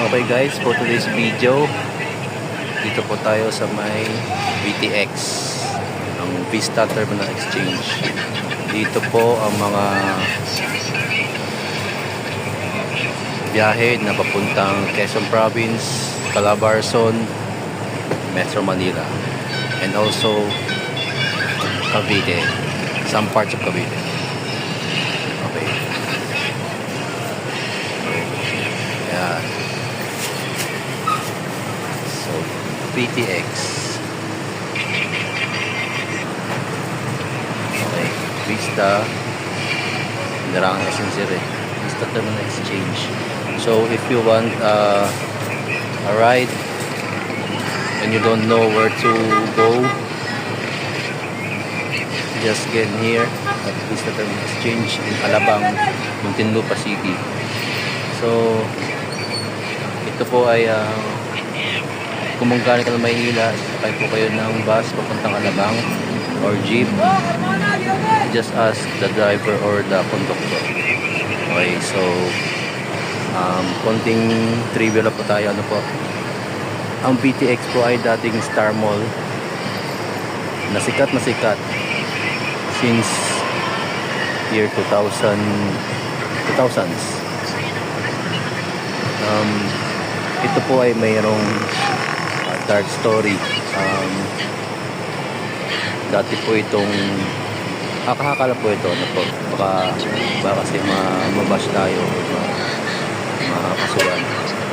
Okay guys, for today's video, dito po tayo sa may VTX, ang Vista Terminal Exchange. Dito po ang mga biyahe na papuntang Quezon Province, Calabarzon, Metro Manila, and also Cavite, some parts of Cavite. Okay. Yan. So, VTX. Okay. Vista. Narangan SNC rin. Vista Terminal Exchange. So, if you want a ride and you don't know where to go, just get here at Vista Terminal Exchange in Alabang, Muntinlupa City. So, ito po ay kung galing ka ng Maynila, sakay po kayo ng bus papuntang Alabang or jeep. Just ask the driver or the conductor. Okay, so konting trivia na po tayo. Ano po, ang VTX po ay dating Star Mall na sikat since year 2000s. Ito po ay mayroong dark story. Dati po itong kakakala po ito, ano po, baka kasi mabash tayo, makakasuhan.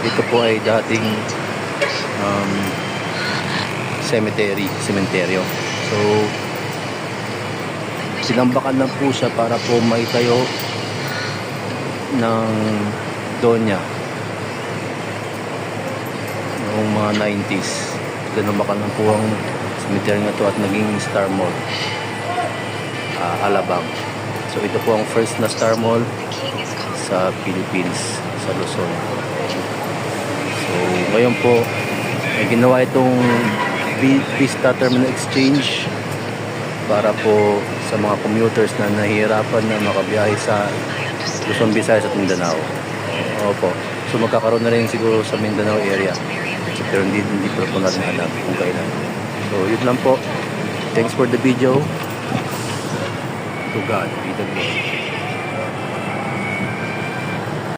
Ito po ay dating sementeryo. So, sinambakan lang po siya para po maitayo ng donya noong mga 90s. Sinambakan lang po ang cemetery na to at naging Star Mall, Alabang. So ito po ang first na Star Mall sa Philippines, sa Luzon. So ngayon po ay ginawa itong Vista Terminal Exchange para po sa mga commuters na nahihirapan na makabiyahe sa Luzon, Visayas at Mindanao. Opo. So magkakaroon na rin siguro sa Mindanao area. Pero hindi po natin alam kung kailan. So yun lang po. Thanks for the video. To God be the glory.